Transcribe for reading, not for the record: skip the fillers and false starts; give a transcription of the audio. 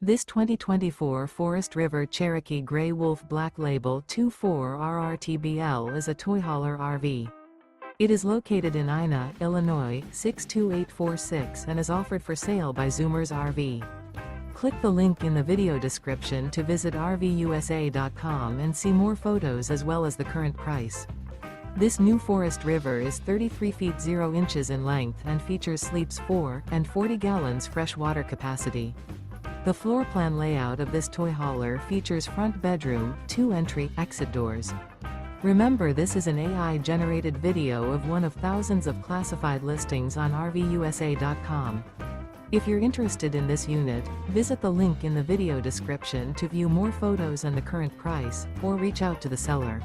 This 2024 Forest River Cherokee Grey Wolf Black Label 24RRTBL is a toy hauler RV. It is located in Ina, Illinois, 62846 and is offered for sale by Zoomers RV. Click the link in the video description to visit RVUSA.com and see more photos as well as the current price. This new Forest River is 33 feet 0 inches in length and features sleeps 4 and 40 gallons fresh water capacity. The floor plan layout of this toy hauler features front bedroom, 2 entry/exit doors. Remember, this is an AI-generated video of one of thousands of classified listings on RVUSA.com. If you're interested in this unit, visit the link in the video description to view more photos and the current price, or reach out to the seller.